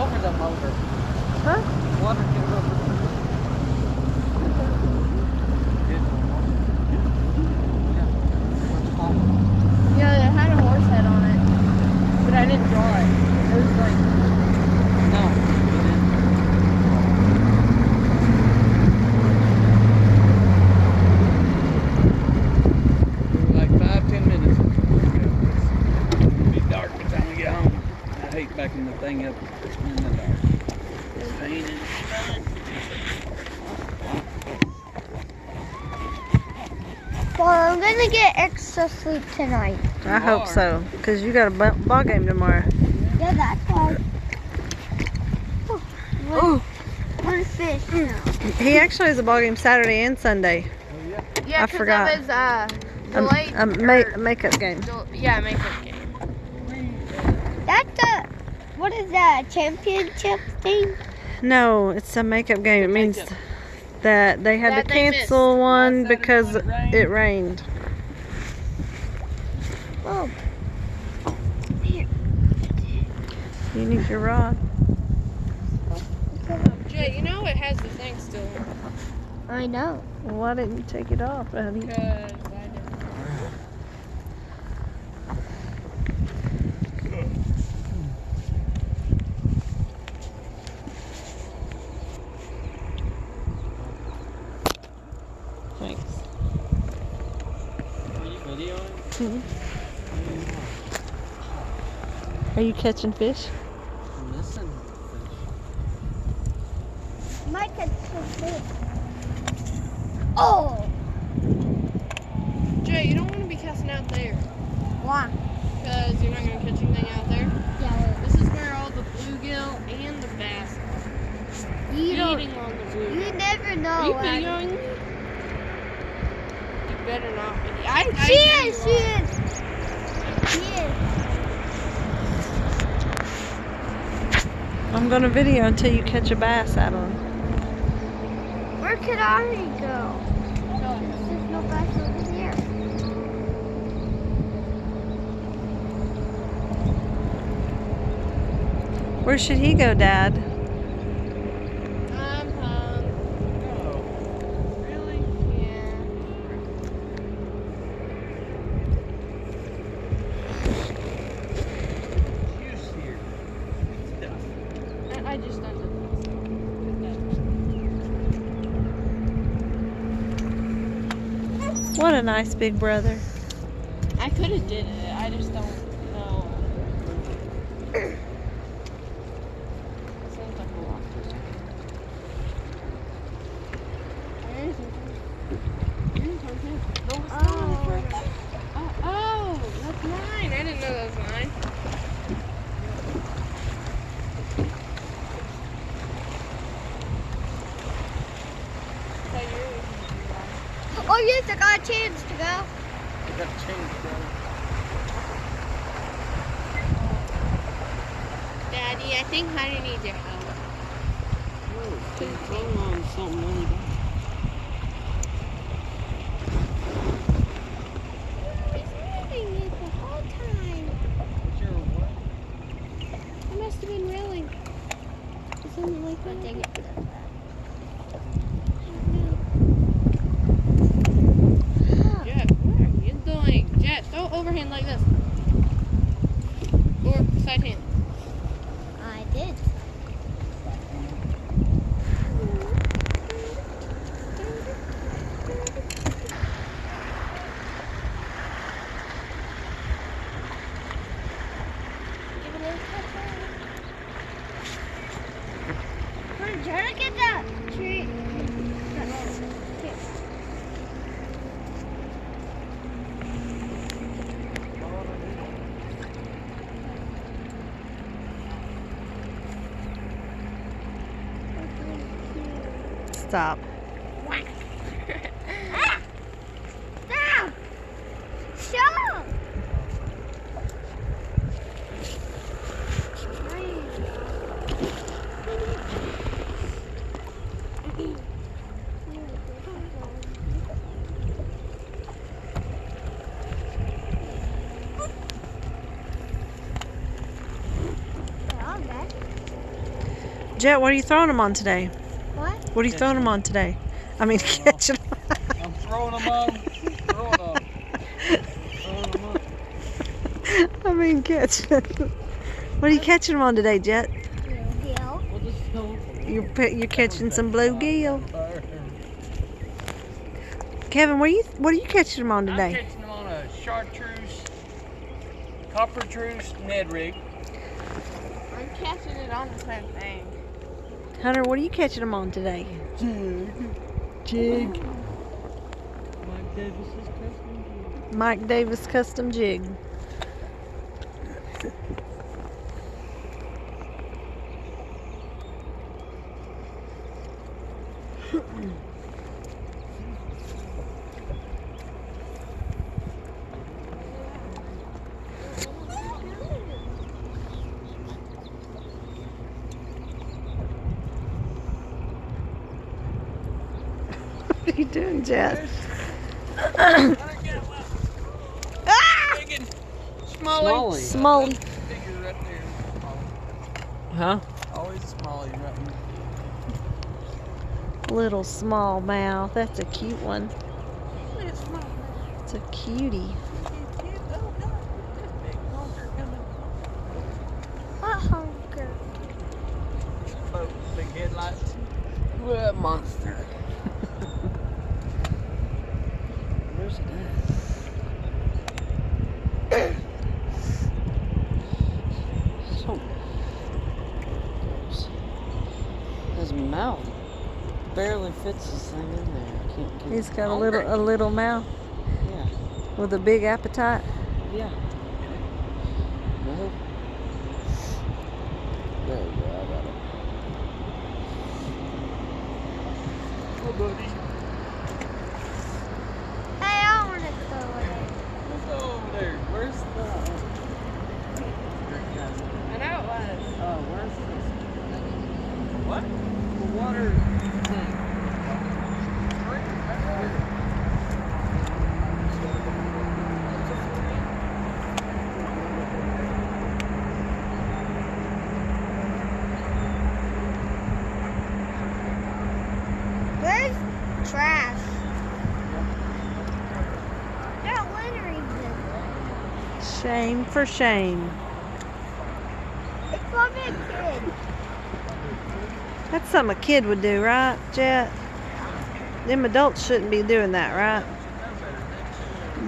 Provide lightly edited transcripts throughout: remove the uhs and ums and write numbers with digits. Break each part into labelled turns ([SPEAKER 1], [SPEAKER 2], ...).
[SPEAKER 1] over the motor.
[SPEAKER 2] Huh?
[SPEAKER 1] Water get over the motor.
[SPEAKER 2] Yeah, it had a horse head on it, but I didn't draw it. It was like,
[SPEAKER 1] No, you didn't. Like 5-10 minutes. It'll be dark by the time we get home. I hate backing the thing up in the dark. It's a pain in the stomach.
[SPEAKER 3] Well, I'm gonna get extra sleep tonight.
[SPEAKER 2] I hope so, because you got a ball game tomorrow.
[SPEAKER 3] Yeah, that's why.
[SPEAKER 2] Oh,
[SPEAKER 3] One fish now.
[SPEAKER 2] he actually has a ball game Saturday and Sunday.
[SPEAKER 4] Yeah,
[SPEAKER 2] I forgot.
[SPEAKER 4] Of his, delayed,
[SPEAKER 2] A makeup game.
[SPEAKER 4] yeah, makeup game.
[SPEAKER 3] That's a, what is that, a championship thing?
[SPEAKER 2] No, it's a makeup game. It means that they had
[SPEAKER 4] That
[SPEAKER 2] to
[SPEAKER 4] they
[SPEAKER 2] cancel one
[SPEAKER 1] Last Saturday
[SPEAKER 2] because
[SPEAKER 1] when
[SPEAKER 2] it rained.
[SPEAKER 3] Oh,
[SPEAKER 2] You need your rod.
[SPEAKER 4] Jay, you know it has the thing still on.
[SPEAKER 3] I know.
[SPEAKER 2] Why didn't you take it off, honey?
[SPEAKER 4] Because I didn't.
[SPEAKER 2] Thanks.
[SPEAKER 1] Are you videoing?
[SPEAKER 2] Mhm. Are you catching fish?
[SPEAKER 1] I'm missing
[SPEAKER 3] Might catch some fish. Oh!
[SPEAKER 4] Jay, you don't want to be casting out there.
[SPEAKER 3] Why?
[SPEAKER 4] Because you're not going to catch anything out there.
[SPEAKER 3] Yeah,
[SPEAKER 4] This is where all the bluegill and the bass are.
[SPEAKER 3] you don't,
[SPEAKER 4] Feeding on the
[SPEAKER 3] you
[SPEAKER 4] bluegill.
[SPEAKER 3] never know.
[SPEAKER 4] Are you
[SPEAKER 3] Abby.
[SPEAKER 4] videoing me? You better not be.
[SPEAKER 3] She is, she is. She is.
[SPEAKER 2] I'm gonna video until you catch a bass, Adeline.
[SPEAKER 3] Where could I go? There's no bass over here.
[SPEAKER 2] Where should he go, Dad?
[SPEAKER 4] I'm hungry.
[SPEAKER 1] Oh, really?
[SPEAKER 4] Yeah.
[SPEAKER 1] Juice here. Stuff.
[SPEAKER 4] I just don't know.
[SPEAKER 2] What a nice big brother.
[SPEAKER 4] I could have did it. I just don't know. Sounds like a lot. Oh, that's mine. I didn't know that was mine.
[SPEAKER 3] Oh yes, I got a chance to go.
[SPEAKER 1] I got to change, bro.
[SPEAKER 4] Daddy, I think Honey needs your help.
[SPEAKER 1] Hold on, something really bad.
[SPEAKER 4] He's moving it the whole time.
[SPEAKER 1] What's your what?
[SPEAKER 4] He must have been reeling. Isn't it like that?
[SPEAKER 3] Take it.
[SPEAKER 4] Jet, what are you doing? Jet, go overhand like this. Or side hand.
[SPEAKER 3] I did. Give it a little touch. Come on, try to get that tree. Here.
[SPEAKER 2] Stop.
[SPEAKER 3] Stop! Stop!
[SPEAKER 5] Jet, what are you throwing them on today?
[SPEAKER 3] What?
[SPEAKER 5] What are you throwing them on today? I mean, catching them.
[SPEAKER 1] I'm throwing them on. Throwing them. Throwing them up.
[SPEAKER 5] I mean, catching. What are you catching them on today, Jet?
[SPEAKER 3] Bluegill.
[SPEAKER 1] We'll just go.
[SPEAKER 5] You're catching some bluegill. Kevin, what are you catching them on
[SPEAKER 1] I'm
[SPEAKER 5] today?
[SPEAKER 1] catching them on a chartreuse, coppertreuse Ned rig.
[SPEAKER 2] I'm catching it on the same thing.
[SPEAKER 5] Hunter, what are you catching them on today? Jig.
[SPEAKER 1] Mike Davis's custom jig.
[SPEAKER 5] Mike Davis custom jig. What are you doing, Jet?
[SPEAKER 1] Smalley.
[SPEAKER 5] Small.
[SPEAKER 1] Figure right there.
[SPEAKER 5] Huh?
[SPEAKER 1] Always Smalley right there.
[SPEAKER 5] Little small mouth. That's a cute one. It's a cutie.
[SPEAKER 3] What honker?
[SPEAKER 1] Boat, big headlights. What a monster. Where's it at? So his mouth barely fits this thing in there. I can't get
[SPEAKER 5] He's
[SPEAKER 1] it.
[SPEAKER 5] got a little mouth
[SPEAKER 1] Yeah.
[SPEAKER 5] with a big appetite.
[SPEAKER 1] Yeah. No. There you go. I got it. Oh, buddy.
[SPEAKER 3] Hey, I want to throw it.
[SPEAKER 1] Let's go over there. Where's the?
[SPEAKER 2] I know it was.
[SPEAKER 1] Oh, where's this? What? The water thing.
[SPEAKER 3] Where's trash? That littering thing.
[SPEAKER 5] Shame for shame.
[SPEAKER 3] It's probably a kid.
[SPEAKER 5] That's something a kid would do, right, Jet? Them adults shouldn't be doing that, right?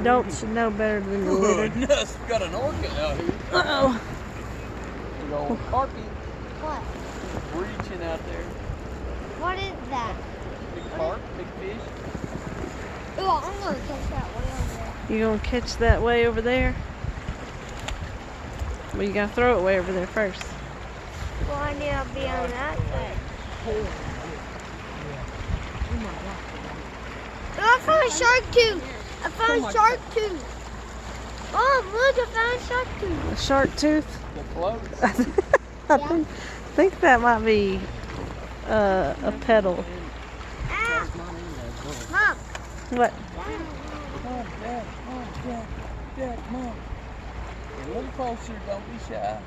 [SPEAKER 5] Adults should know better than to litter.
[SPEAKER 1] Goodness, we got an orca out here.
[SPEAKER 5] Uh-oh.
[SPEAKER 1] Big old carpy
[SPEAKER 3] What?
[SPEAKER 1] breaching out there.
[SPEAKER 3] What is that?
[SPEAKER 1] Big carp, big fish.
[SPEAKER 3] Oh, I'm gonna catch that way over there.
[SPEAKER 5] You gonna catch that way over there? Well, you gotta throw it way over there first.
[SPEAKER 3] Well, I need to be on that side. Oh, I found a shark tooth. I found a shark tooth. Mom, look, I found a shark tooth.
[SPEAKER 5] A shark tooth?
[SPEAKER 1] The floats.
[SPEAKER 5] I think that might be a petal.
[SPEAKER 3] Ah, Mom.
[SPEAKER 5] What?
[SPEAKER 1] Come on, Dad. Come on, Dad. Dad, come on. Get a little closer. Don't be shy.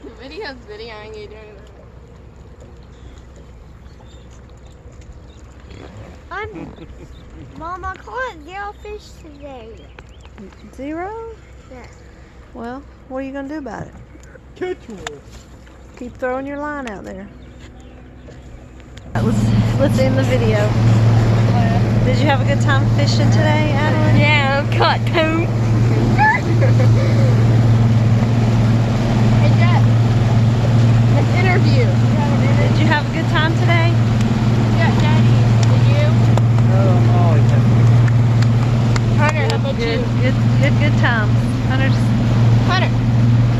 [SPEAKER 2] The video's videoing you doing that.
[SPEAKER 3] Mom, I caught 0 fish today.
[SPEAKER 5] 0?
[SPEAKER 3] Yeah.
[SPEAKER 5] Well, what are you gonna do about it?
[SPEAKER 1] Catch one.
[SPEAKER 5] Keep throwing your line out there. Let's end the video. Did you have a good time fishing today, Adeline?
[SPEAKER 2] Yeah, I've caught 2. Hey, Jet. Let's interview.
[SPEAKER 5] Did you have a good time today?
[SPEAKER 2] Yeah, Daddy. Did you?
[SPEAKER 1] Oh, I'm always happy.
[SPEAKER 2] Hunter, how about you?
[SPEAKER 5] Good time.
[SPEAKER 2] Hunter,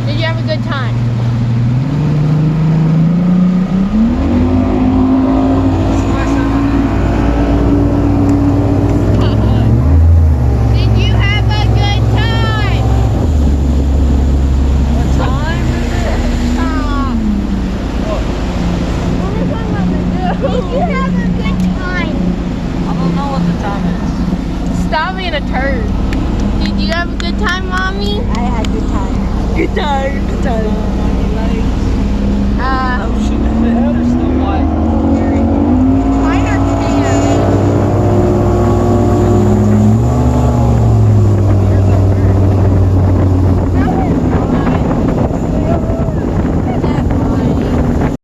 [SPEAKER 2] did you have a good time? Did you have a good time? Stop being a turd. Did you have a good time, Mommy?
[SPEAKER 5] I had a good time. Good time. Good time.